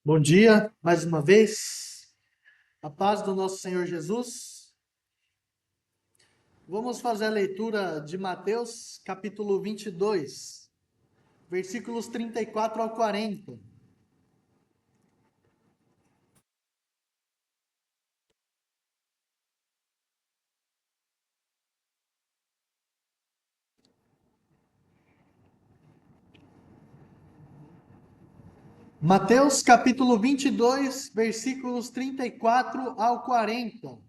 Bom dia, mais uma vez. A paz do nosso Senhor Jesus. Vamos fazer a leitura de Mateus, capítulo 22, versículos 34 ao 40. Mateus, capítulo 22, versículos 34 ao 40.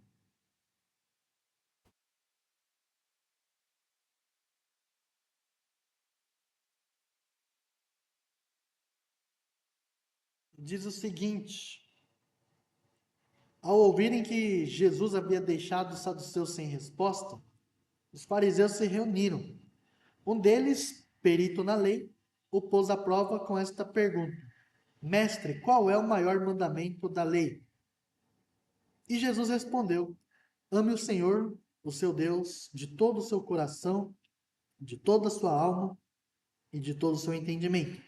Diz o seguinte: Ao ouvirem que Jesus havia deixado os saduceus sem resposta, os fariseus se reuniram. Um deles, perito na lei, o pôs à prova com esta pergunta: Mestre, qual é o maior mandamento da lei? E Jesus respondeu: Ame o Senhor, o seu Deus, de todo o seu coração, de toda a sua alma e de todo o seu entendimento.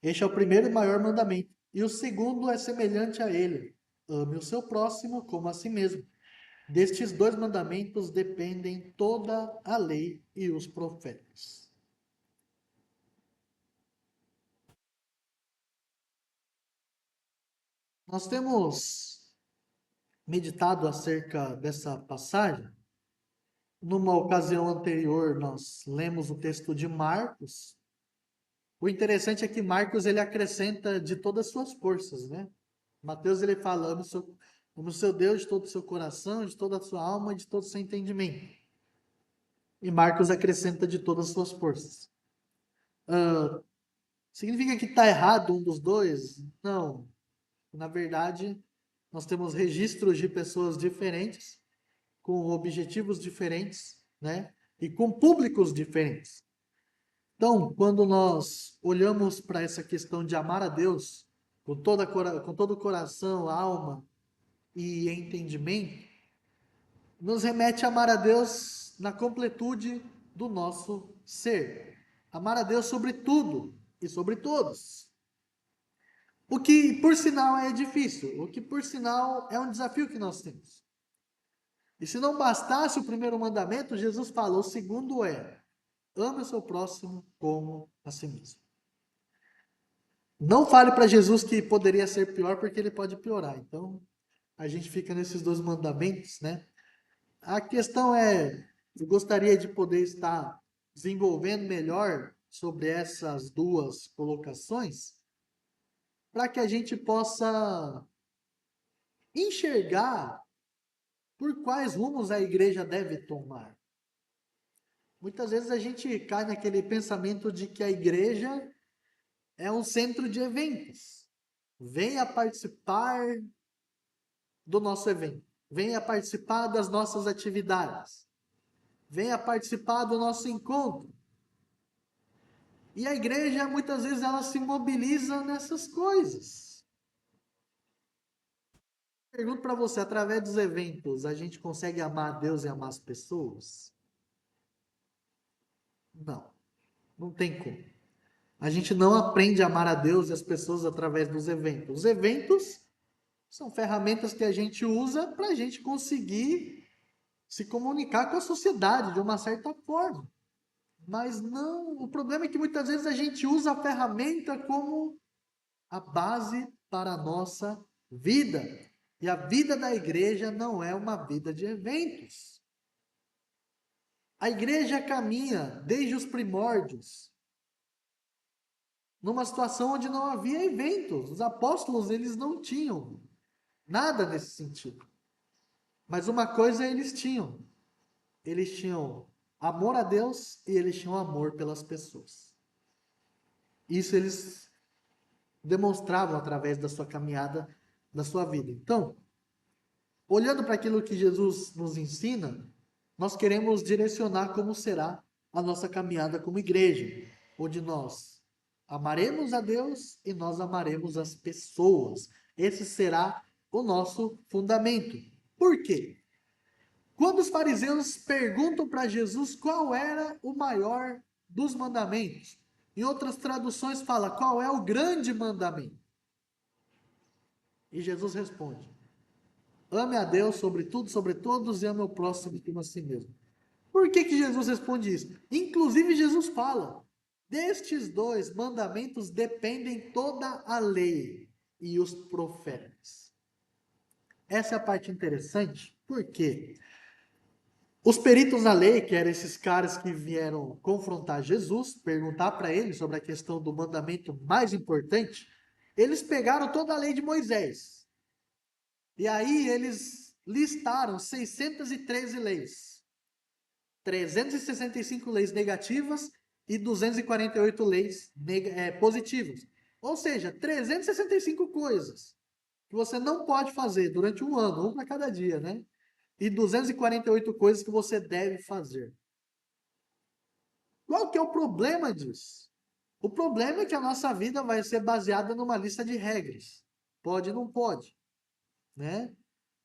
Este é o primeiro e maior mandamento. E o segundo é semelhante a ele: ame o seu próximo como a si mesmo. Destes dois mandamentos dependem toda a lei e os profetas. Nós temos meditado acerca dessa passagem. Numa ocasião anterior, nós lemos o texto de Marcos. O interessante é que Marcos ele acrescenta de todas as suas forças, né? Mateus ele fala, ame o seu Deus de todo o seu coração, de toda a sua alma e de todo o seu entendimento. E Marcos acrescenta de todas as suas forças. Significa que está errado um dos dois? Não. Na verdade, nós temos registros de pessoas diferentes, com objetivos diferentes, né? E com públicos diferentes. Então, quando nós olhamos para essa questão de amar a Deus com todo o coração, alma e entendimento, nos remete a amar a Deus na completude do nosso ser. Amar a Deus sobre tudo e sobre todos. O que, por sinal, é difícil, o que, por sinal, é um desafio que nós temos. E se não bastasse o primeiro mandamento, Jesus fala: o segundo é: ame o seu próximo como a si mesmo. Não fale para Jesus que poderia ser pior, porque ele pode piorar. Então, a gente fica nesses dois mandamentos, né? A questão é, eu gostaria de poder estar desenvolvendo melhor sobre essas duas colocações, para que a gente possa enxergar por quais rumos a igreja deve tomar. Muitas vezes a gente cai naquele pensamento de que a igreja é um centro de eventos. Venha participar do nosso evento. Venha participar das nossas atividades. Venha participar do nosso encontro. E a igreja, muitas vezes, ela se mobiliza nessas coisas. Pergunto para você, através dos eventos, a gente consegue amar a Deus e amar as pessoas? Não, não tem como. A gente não aprende a amar a Deus e as pessoas através dos eventos. Os eventos são ferramentas que a gente usa para a gente conseguir se comunicar com a sociedade de uma certa forma. Mas não, o problema é que muitas vezes a gente usa a ferramenta como a base para a nossa vida. E a vida da igreja não é uma vida de eventos. A igreja caminha desde os primórdios numa situação onde não havia eventos. Os apóstolos, eles não tinham nada nesse sentido. Mas uma coisa eles tinham amor a Deus e eles tinham amor pelas pessoas. Isso eles demonstravam através da sua caminhada, da sua vida. Então, olhando para aquilo que Jesus nos ensina, nós queremos direcionar como será a nossa caminhada como igreja, onde nós amaremos a Deus e nós amaremos as pessoas. Esse será o nosso fundamento. Por quê? Quando os fariseus perguntam para Jesus qual era o maior dos mandamentos, em outras traduções fala qual é o grande mandamento. E Jesus responde: ame a Deus sobre tudo, sobre todos, e ame o próximo como a si mesmo. Por que que Jesus responde isso? Inclusive, Jesus fala: destes dois mandamentos dependem toda a lei e os profetas. Essa é a parte interessante, porque os peritos da lei, que eram esses caras que vieram confrontar Jesus, perguntar para ele sobre a questão do mandamento mais importante, eles pegaram toda a lei de Moisés. E aí eles listaram 613 leis. 365 leis negativas e 248 leis positivas. Ou seja, 365 coisas que você não pode fazer durante um ano, um para cada dia, né? E 248 coisas que você deve fazer. Qual que é o problema disso? O problema é que a nossa vida vai ser baseada numa lista de regras. Pode, não pode, né?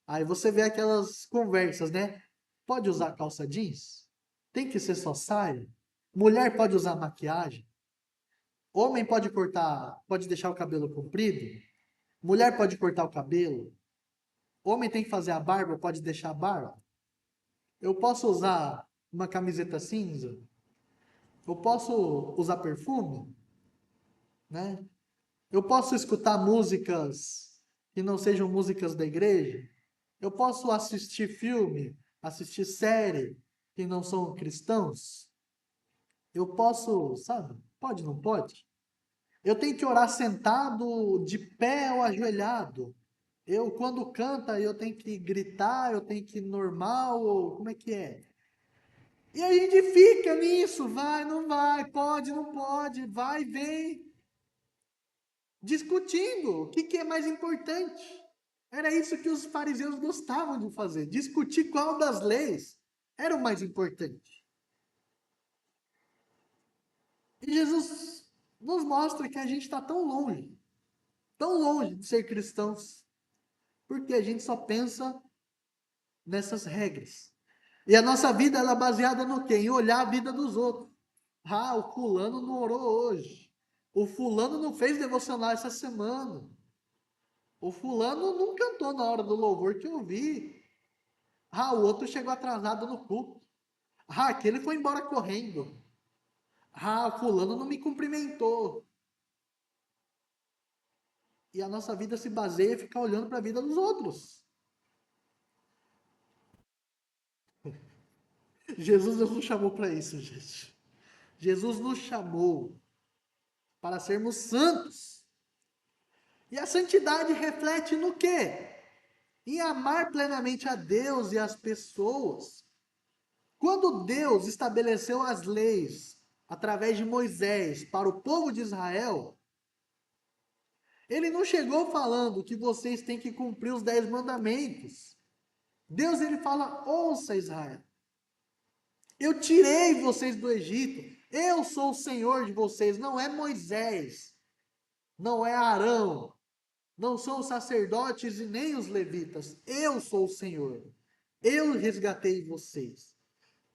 Aí você vê aquelas conversas, né? Pode usar calça jeans? Tem que ser só saia? Mulher pode usar maquiagem? Homem pode cortar, pode deixar o cabelo comprido? Mulher pode cortar o cabelo? Homem tem que fazer a barba, pode deixar a barba? Eu posso usar uma camiseta cinza? Eu posso usar perfume, né? Eu posso escutar músicas que não sejam músicas da igreja? Eu posso assistir filme, assistir série que não são cristãos? Eu posso, sabe? Pode, não pode? Eu tenho que orar sentado, de pé ou ajoelhado? Eu, quando canta, eu tenho que gritar, eu tenho que ir normal, ou como é que é? E a gente fica nisso, vai, não vai, pode, não pode, vai, vem, discutindo o que é mais importante. Era isso que os fariseus gostavam de fazer, discutir qual das leis era o mais importante. E Jesus nos mostra que a gente está tão longe de ser cristãos, porque a gente só pensa nessas regras. E a nossa vida ela é baseada no quê? Em olhar a vida dos outros. Ah, o fulano não orou hoje. O fulano não fez devocional essa semana. O fulano não cantou na hora do louvor que eu vi. Ah, o outro chegou atrasado no culto. Ah, aquele foi embora correndo. Ah, fulano não me cumprimentou. E a nossa vida se baseia em ficar olhando para a vida dos outros. Jesus não nos chamou para isso, gente. Jesus nos chamou para sermos santos. E a santidade reflete no quê? Em amar plenamente a Deus e as pessoas. Quando Deus estabeleceu as leis através de Moisés para o povo de Israel, ele não chegou falando que vocês têm que cumprir os 10 mandamentos. Deus ele fala: ouça Israel, eu tirei vocês do Egito, eu sou o Senhor de vocês, não é Moisés, não é Arão, não são os sacerdotes e nem os levitas, eu sou o Senhor, eu resgatei vocês.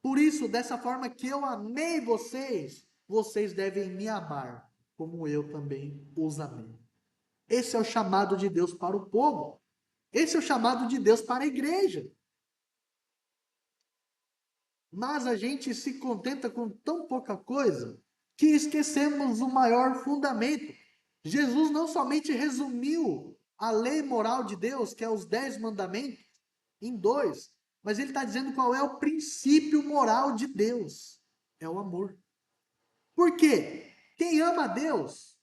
Por isso, dessa forma que eu amei vocês, vocês devem me amar, como eu também os amei. Esse é o chamado de Deus para o povo. Esse é o chamado de Deus para a igreja. Mas a gente se contenta com tão pouca coisa que esquecemos o maior fundamento. Jesus não somente resumiu a lei moral de Deus, que é os 10 mandamentos, em dois, mas ele está dizendo qual é o princípio moral de Deus: é o amor. Por quê? Quem ama a Deus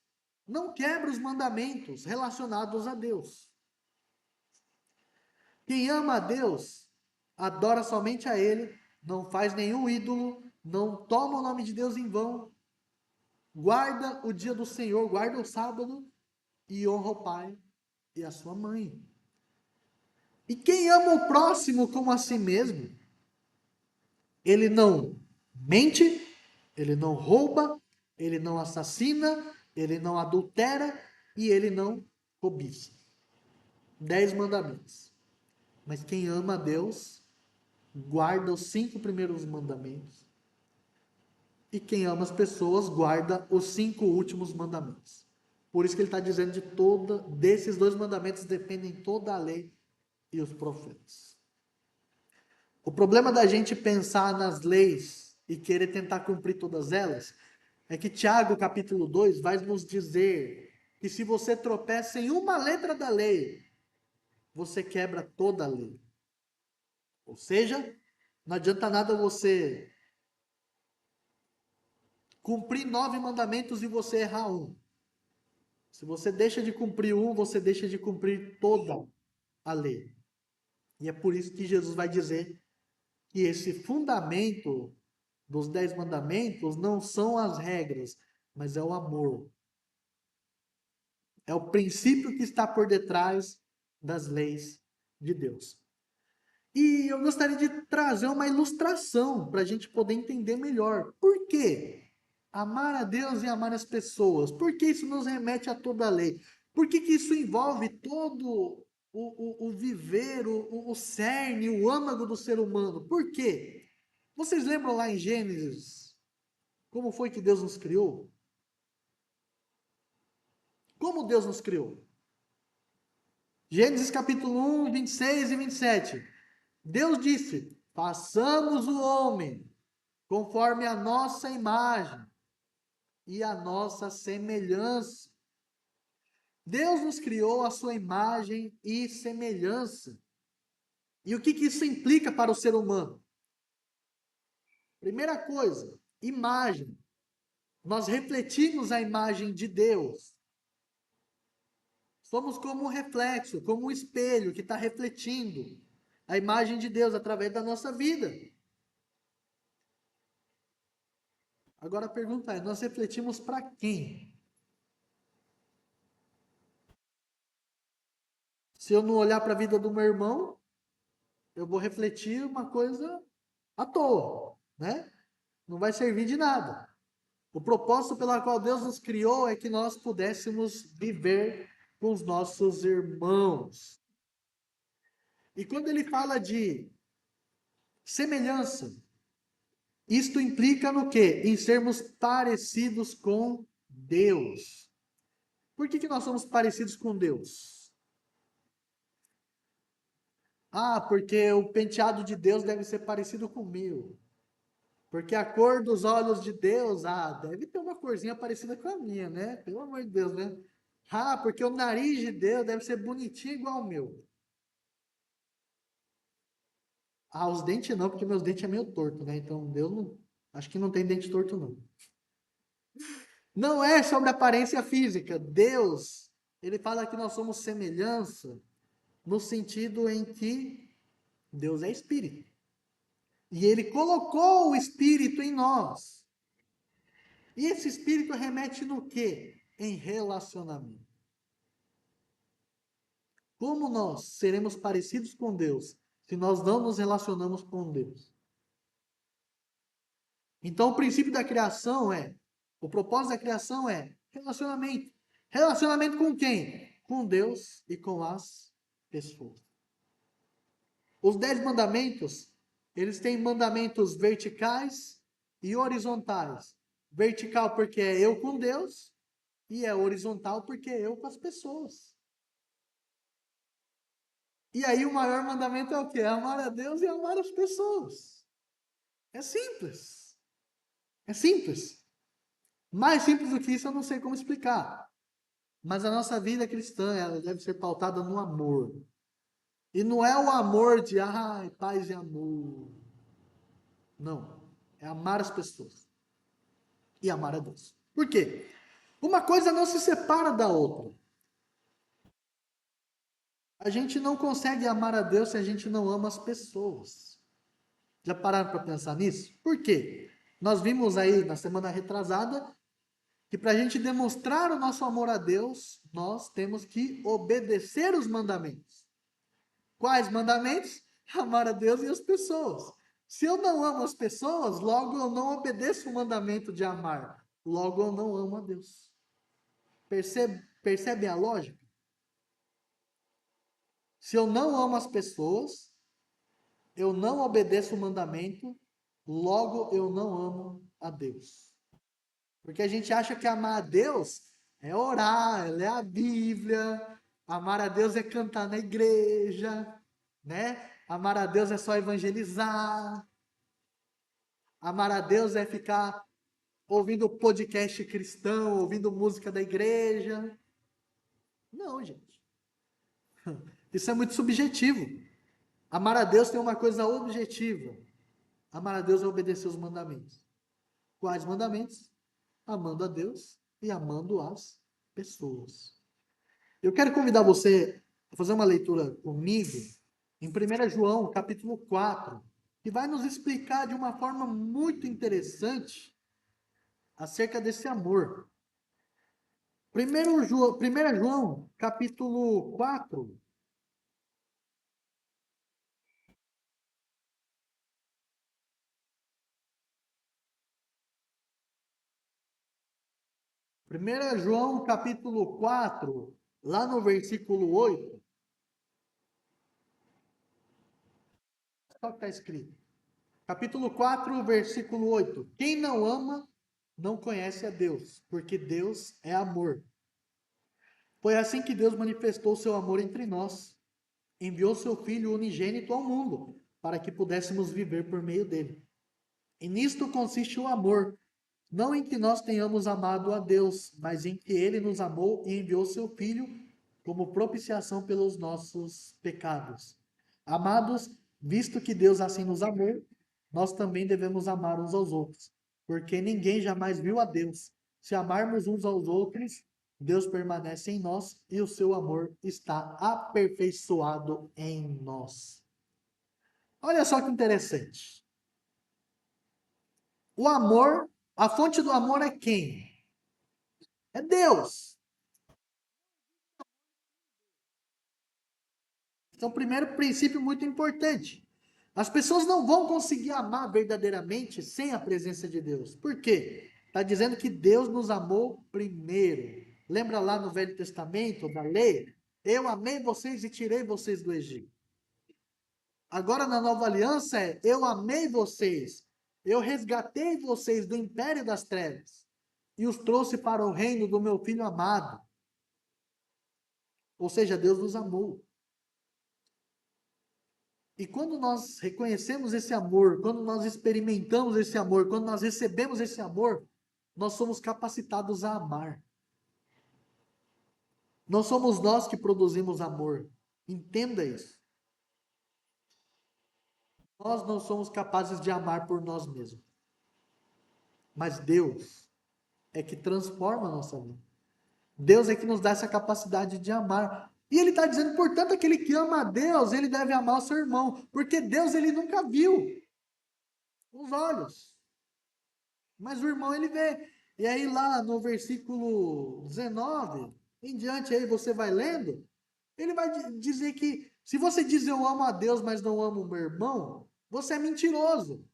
não quebra os mandamentos relacionados a Deus. Quem ama a Deus adora somente a Ele, não faz nenhum ídolo, não toma o nome de Deus em vão, guarda o dia do Senhor, guarda o sábado e honra o pai e a sua mãe. E quem ama o próximo como a si mesmo, ele não mente, ele não rouba, ele não assassina, ele não adultera e ele não cobiça. 10 mandamentos. Mas quem ama a Deus, guarda os 5 primeiros mandamentos. E quem ama as pessoas, guarda os 5 últimos mandamentos. Por isso que ele está dizendo desses dois mandamentos dependem toda a lei e os profetas. O problema da gente pensar nas leis e querer tentar cumprir todas elas é que Tiago, capítulo 2, vai nos dizer que se você tropeça em uma letra da lei, você quebra toda a lei. Ou seja, não adianta nada você cumprir 9 mandamentos e você errar um. Se você deixa de cumprir um, você deixa de cumprir toda a lei. E é por isso que Jesus vai dizer que esse fundamento dos 10 mandamentos não são as regras, mas é o amor. É o princípio que está por detrás das leis de Deus. E eu gostaria de trazer uma ilustração para a gente poder entender melhor. Por quê? Amar a Deus e amar as pessoas. Por que isso nos remete a toda a lei? Por que isso envolve todo o viver, o cerne, o âmago do ser humano? Por quê? Vocês lembram lá em Gênesis como foi que Deus nos criou? Como Deus nos criou? Gênesis capítulo 1, 26 e 27. Deus disse: façamos o homem conforme a nossa imagem e a nossa semelhança. Deus nos criou a sua imagem e semelhança. E o que isso implica para o ser humano? Primeira coisa, imagem. Nós refletimos a imagem de Deus. Somos como um reflexo, como um espelho que está refletindo a imagem de Deus através da nossa vida. Agora a pergunta é: nós refletimos para quem? Se eu não olhar para a vida do meu irmão, eu vou refletir uma coisa à toa, né? Não vai servir de nada. O propósito pelo qual Deus nos criou é que nós pudéssemos viver com os nossos irmãos. E quando ele fala de semelhança, isto implica no quê? Em sermos parecidos com Deus. Por que nós somos parecidos com Deus? Ah, porque o penteado de Deus deve ser parecido com o meu. Porque a cor dos olhos de Deus, deve ter uma corzinha parecida com a minha, né? Pelo amor de Deus, né? Ah, porque o nariz de Deus deve ser bonitinho igual o meu. Ah, os dentes não, porque meus dentes é meio torto, né? Então Deus não, acho que não tem dente torto não. Não é sobre aparência física. Deus, ele fala que nós somos semelhança no sentido em que Deus é espírito. E ele colocou o espírito em nós. E esse espírito remete no quê? Em relacionamento. Como nós seremos parecidos com Deus se nós não nos relacionamos com Deus? Então, o princípio da criação o propósito da criação é relacionamento. Relacionamento com quem? Com Deus e com as pessoas. Os 10 mandamentos, eles têm mandamentos verticais e horizontais. Vertical porque é eu com Deus e é horizontal porque é eu com as pessoas. E aí o maior mandamento é o quê? É amar a Deus e amar as pessoas. É simples. É simples. Mais simples do que isso eu não sei como explicar. Mas a nossa vida cristã, ela deve ser pautada no amor. E não é o amor de, paz e amor. Não. É amar as pessoas. E amar a Deus. Por quê? Uma coisa não se separa da outra. A gente não consegue amar a Deus se a gente não ama as pessoas. Já pararam para pensar nisso? Por quê? Nós vimos aí na semana retrasada que para a gente demonstrar o nosso amor a Deus, nós temos que obedecer os mandamentos. Quais mandamentos? Amar a Deus e as pessoas. Se eu não amo as pessoas, logo eu não obedeço o mandamento de amar. Logo eu não amo a Deus. Percebe a lógica? Se eu não amo as pessoas, eu não obedeço o mandamento, logo eu não amo a Deus. Porque a gente acha que amar a Deus é orar, é ler a Bíblia. Amar a Deus é cantar na igreja, né? Amar a Deus é só evangelizar. Amar a Deus é ficar ouvindo podcast cristão, ouvindo música da igreja. Não, gente. Isso é muito subjetivo. Amar a Deus tem uma coisa objetiva. Amar a Deus é obedecer os mandamentos. Quais mandamentos? Amando a Deus e amando as pessoas. Eu quero convidar você a fazer uma leitura comigo em 1 João, capítulo 4, que vai nos explicar de uma forma muito interessante acerca desse amor. 1 João, capítulo 4. 1 João, capítulo 4, lá no versículo 8, só que está escrito. Capítulo 4, versículo 8. Quem não ama, não conhece a Deus, porque Deus é amor. Foi assim que Deus manifestou seu amor entre nós. Enviou seu Filho unigênito ao mundo, para que pudéssemos viver por meio dele. E nisto consiste o amor, não em que nós tenhamos amado a Deus, mas em que ele nos amou e enviou seu Filho como propiciação pelos nossos pecados. Amados, visto que Deus assim nos amou, nós também devemos amar uns aos outros, porque ninguém jamais viu a Deus. Se amarmos uns aos outros, Deus permanece em nós e o seu amor está aperfeiçoado em nós. Olha só que interessante. O amor, a fonte do amor é quem? É Deus. Então, primeiro princípio muito importante. As pessoas não vão conseguir amar verdadeiramente sem a presença de Deus. Por quê? Está dizendo que Deus nos amou primeiro. Lembra lá no Velho Testamento, da lei? Eu amei vocês e tirei vocês do Egito. Agora na nova aliança é: eu amei vocês, eu resgatei vocês do império das trevas e os trouxe para o reino do meu filho amado. Ou seja, Deus nos amou. E quando nós reconhecemos esse amor, quando nós experimentamos esse amor, quando nós recebemos esse amor, nós somos capacitados a amar. Não somos nós que produzimos amor. Entenda isso. Nós não somos capazes de amar por nós mesmos. Mas Deus é que transforma a nossa vida. Deus é que nos dá essa capacidade de amar. E ele está dizendo, portanto, aquele que ama a Deus, ele deve amar o seu irmão. Porque Deus ele nunca viu os olhos. Mas o irmão ele vê. E aí lá no versículo 19, em diante aí você vai lendo, ele vai dizer que se você diz eu amo a Deus, mas não amo o meu irmão, você é mentiroso.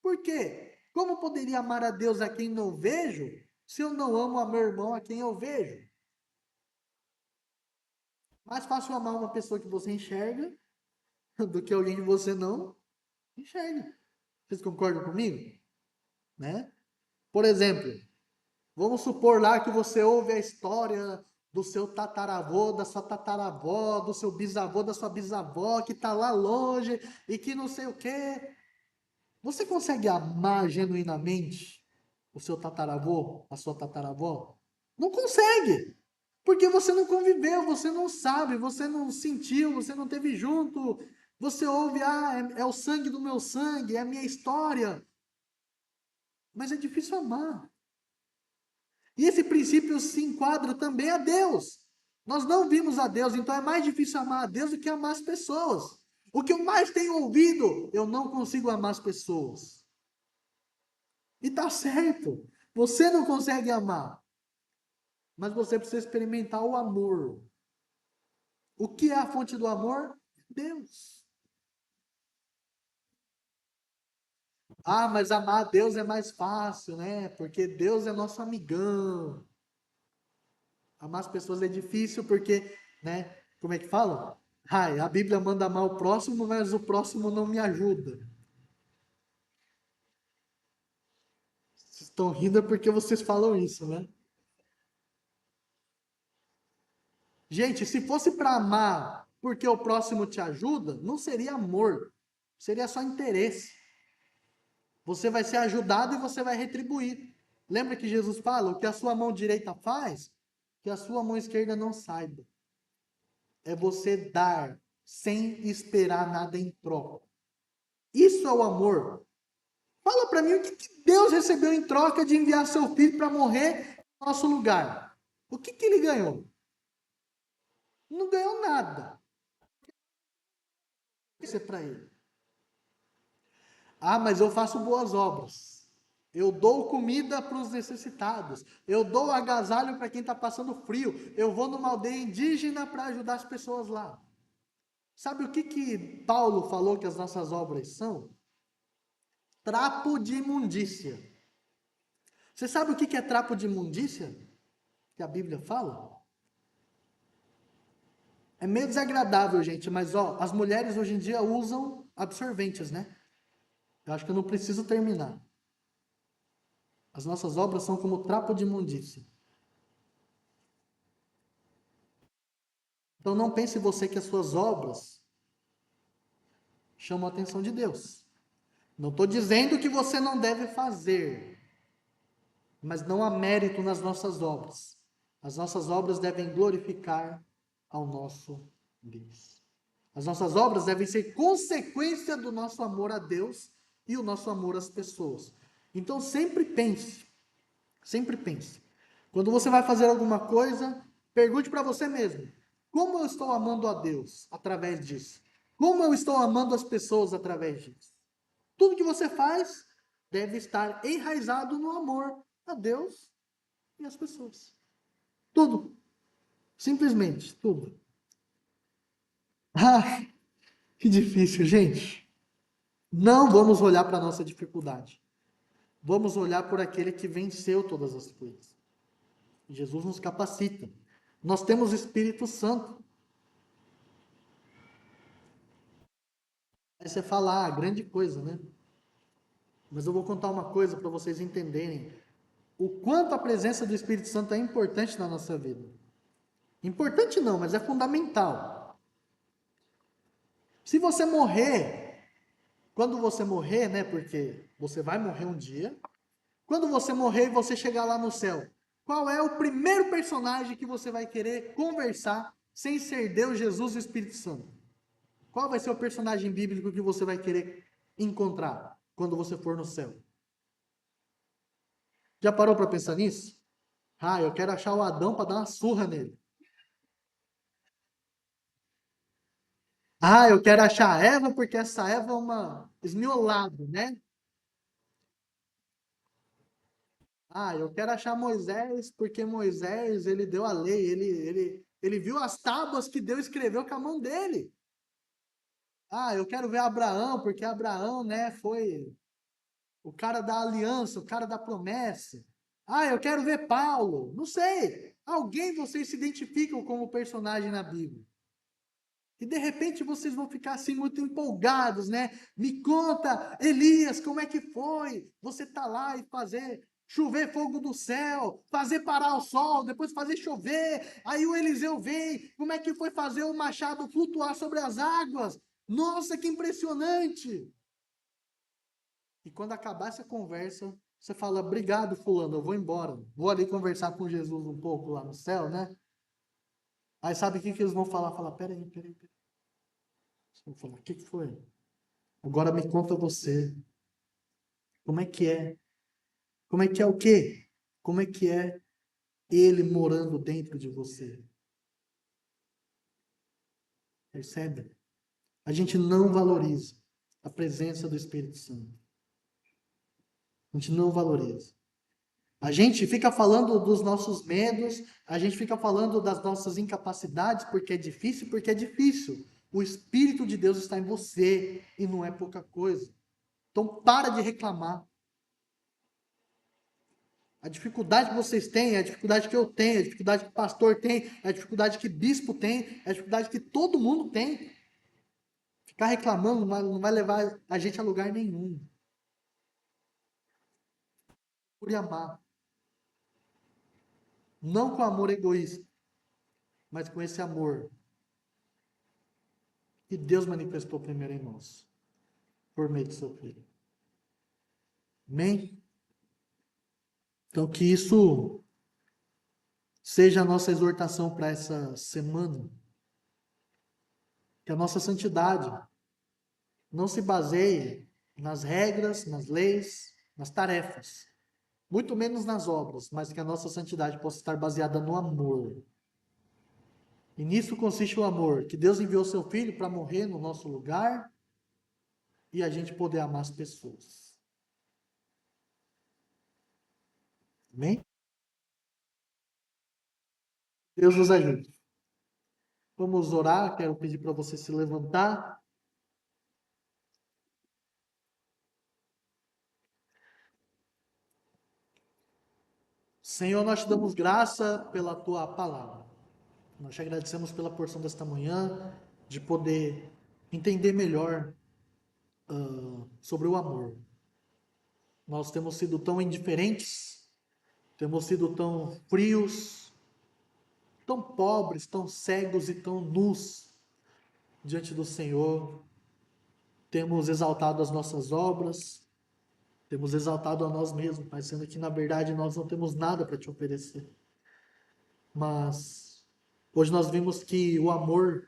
Por quê? Como poderia amar a Deus a quem não vejo, se eu não amo a meu irmão a quem eu vejo? Mais fácil amar uma pessoa que você enxerga do que alguém que você não enxerga. Vocês concordam comigo? Né? Por exemplo, vamos supor lá que você ouve a história do seu tataravô, da sua tataravó, do seu bisavô, da sua bisavó, que está lá longe e que não sei o quê. Você consegue amar genuinamente o seu tataravô, a sua tataravó? Não consegue. Porque você não conviveu, você não sabe, você não sentiu, você não teve junto. Você ouve, é o sangue do meu sangue, é a minha história. Mas é difícil amar. E esse princípio se enquadra também a Deus. Nós não vimos a Deus, então é mais difícil amar a Deus do que amar as pessoas. O que eu mais tenho ouvido, eu não consigo amar as pessoas. E tá certo. Você não consegue amar, mas você precisa experimentar o amor. O que é a fonte do amor? Deus. Ah, mas amar a Deus é mais fácil, né? Porque Deus é nosso amigão. Amar as pessoas é difícil porque, né? Como é que fala? Ai, a Bíblia manda amar o próximo, mas o próximo não me ajuda. Vocês estão rindo é porque vocês falam isso, né? Gente, se fosse para amar porque o próximo te ajuda, não seria amor, seria só interesse. Você vai ser ajudado e você vai retribuir. Lembra que Jesus fala: o que a sua mão direita faz, que a sua mão esquerda não saiba. É você dar sem esperar nada em troca. Isso é o amor. Fala para mim o que Deus recebeu em troca de enviar seu filho para morrer no nosso lugar. O que ele ganhou? Não ganhou nada. Isso é para ele. Ah, mas eu faço boas obras. Eu dou comida para os necessitados. Eu dou agasalho para quem está passando frio. Eu vou numa aldeia indígena para ajudar as pessoas lá. Sabe o que Paulo falou que as nossas obras são? Trapo de imundícia. Você sabe o que é trapo de imundícia? Que a Bíblia fala? É meio desagradável, gente, mas ó, as mulheres hoje em dia usam absorventes, né? Eu acho que eu não preciso terminar. As nossas obras são como trapo de imundícia. Então não pense você que as suas obras chamam a atenção de Deus. Não estou dizendo que você não deve fazer, mas não há mérito nas nossas obras. As nossas obras devem glorificar ao nosso Deus. As nossas obras devem ser consequência do nosso amor a Deus e o nosso amor às pessoas. Então sempre pense. Quando você vai fazer alguma coisa, pergunte para você mesmo: como eu estou amando a Deus através disso? Como eu estou amando as pessoas através disso? Tudo que você faz deve estar enraizado no amor a Deus e às pessoas. Tudo. Simplesmente, tudo. Ah, que difícil, gente. Não vamos olhar para a nossa dificuldade. Vamos olhar por aquele que venceu todas as coisas. Jesus nos capacita. Nós temos o Espírito Santo. Aí você fala, ah, grande coisa, né? Mas eu vou contar uma coisa para vocês entenderem o quanto a presença do Espírito Santo é importante na nossa vida. Importante não, mas é fundamental. Se você morrer, quando você morrer, né? Porque você vai morrer um dia. Quando você morrer e você chegar lá no céu, qual é o primeiro personagem que você vai querer conversar sem ser Deus, Jesus e o Espírito Santo? Qual vai ser o personagem bíblico que você vai querer encontrar quando você for no céu? Já parou para pensar nisso? Ah, eu quero achar o Adão para dar uma surra nele. Ah, eu quero achar a Eva porque essa Eva é uma esmiolada, né? Ah, eu quero achar Moisés porque Moisés, ele deu a lei, ele viu as tábuas que Deus escreveu com a mão dele. Ah, eu quero ver Abraão porque Abraão, né, foi o cara da aliança, o cara da promessa. Ah, eu quero ver Paulo. Não sei. Alguém vocês se identificam como personagem na Bíblia. E de repente vocês vão ficar assim muito empolgados, né? Me conta, Elias, como é que foi? Você tá lá e fazer chover fogo do céu, fazer parar o sol, depois fazer chover. Aí o Eliseu vem, como é que foi fazer o machado flutuar sobre as águas? Nossa, que impressionante! E quando acabar essa conversa, você fala: "Obrigado, fulano, eu vou embora. Vou ali conversar com Jesus um pouco lá no céu, né?" Aí sabe o que eles vão falar? Falar: "Peraí. Eles vão falar: "O que foi? Agora me conta você. Como é que é? Como é que é o quê? Como é que é ele morando dentro de você?" Percebe? A gente não valoriza a presença do Espírito Santo. A gente não valoriza. A gente fica falando dos nossos medos, a gente fica falando das nossas incapacidades, porque é difícil. O Espírito de Deus está em você e não é pouca coisa. Então para de reclamar. A dificuldade que vocês têm, é a dificuldade que eu tenho, é a dificuldade que o pastor tem, é a dificuldade que bispo tem, é a dificuldade que todo mundo tem. Ficar reclamando não vai levar a gente a lugar nenhum. Por amar. Não com amor egoísta, mas com esse amor que Deus manifestou primeiro em nós, por meio de seu Filho. Amém? Então, que isso seja a nossa exortação para essa semana. Que a nossa santidade não se baseie nas regras, nas leis, nas tarefas, muito menos nas obras, mas que a nossa santidade possa estar baseada no amor. E nisso consiste o amor, que Deus enviou seu Filho para morrer no nosso lugar e a gente poder amar as pessoas. Amém? Deus nos ajude. Vamos orar, quero pedir para você se levantar. Senhor, nós te damos graça pela tua palavra. Nós te agradecemos pela porção desta manhã, de poder entender melhor sobre o amor. Nós temos sido tão indiferentes, temos sido tão frios, tão pobres, tão cegos e tão nus diante do Senhor. Temos exaltado as nossas obras, temos exaltado a nós mesmos, Pai, sendo que na verdade nós não temos nada para te oferecer. Mas hoje nós vimos que o amor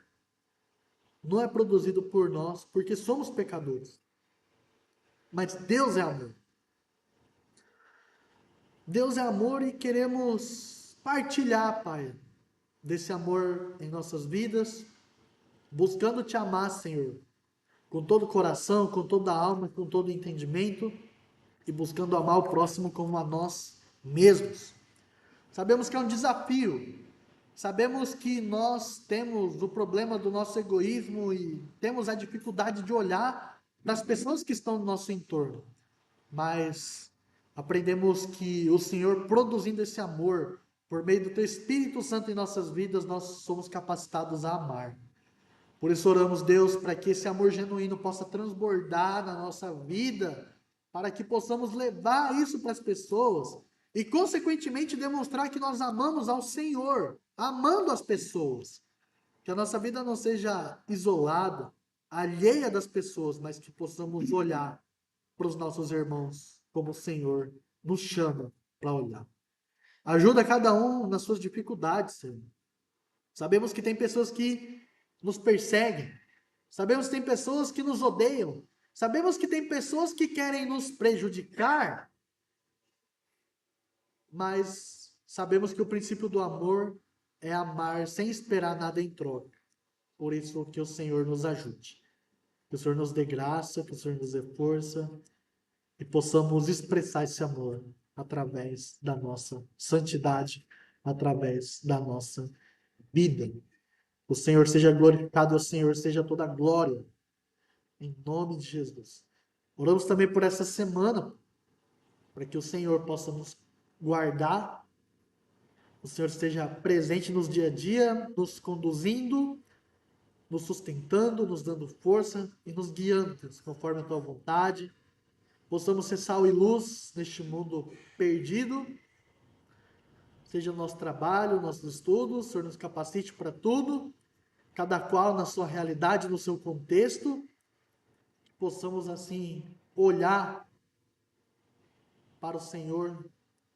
não é produzido por nós, porque somos pecadores. Mas Deus é amor. Deus é amor e queremos partilhar, Pai, desse amor em nossas vidas, buscando te amar, Senhor, com todo o coração, com toda a alma, com todo o entendimento e buscando amar o próximo como a nós mesmos. Sabemos que é um desafio, sabemos que nós temos o problema do nosso egoísmo e temos a dificuldade de olhar para as pessoas que estão no nosso entorno, mas aprendemos que o Senhor, produzindo esse amor, por meio do Teu Espírito Santo em nossas vidas, nós somos capacitados a amar. Por isso oramos, Deus, para que esse amor genuíno possa transbordar na nossa vida, para que possamos levar isso para as pessoas e, consequentemente, demonstrar que nós amamos ao Senhor, amando as pessoas. Que a nossa vida não seja isolada, alheia das pessoas, mas que possamos olhar para os nossos irmãos como o Senhor nos chama para olhar. Ajuda cada um nas suas dificuldades, Senhor. Sabemos que tem pessoas que nos perseguem. Sabemos que tem pessoas que nos odeiam. Sabemos que tem pessoas que querem nos prejudicar. Mas sabemos que o princípio do amor é amar sem esperar nada em troca. Por isso que o Senhor nos ajude. Que o Senhor nos dê graça, que o Senhor nos dê força e possamos expressar esse amor através da nossa santidade, através da nossa vida. O Senhor seja glorificado, o Senhor seja toda a glória, em nome de Jesus. Oramos também por essa semana, para que o Senhor possa nos guardar, o Senhor esteja presente nos dia a dia, nos conduzindo, nos sustentando, nos dando força e nos guiando, conforme a tua vontade. Possamos ser sal e luz neste mundo perdido, seja o nosso trabalho, nossos estudos, o Senhor nos capacite para tudo, cada qual na sua realidade, no seu contexto, que possamos assim olhar para o Senhor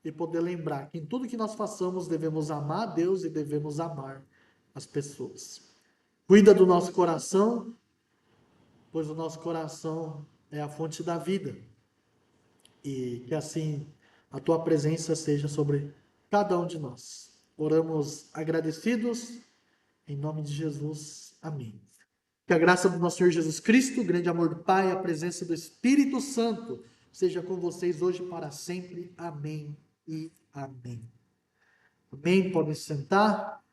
e poder lembrar que em tudo que nós façamos devemos amar a Deus e devemos amar as pessoas. Cuida do nosso coração, pois o nosso coração é a fonte da vida. E que assim a tua presença seja sobre cada um de nós. Oramos agradecidos, em nome de Jesus. Amém. Que a graça do nosso Senhor Jesus Cristo, o grande amor do Pai, a presença do Espírito Santo, seja com vocês hoje e para sempre. Amém e amém. Amém. Podem se sentar.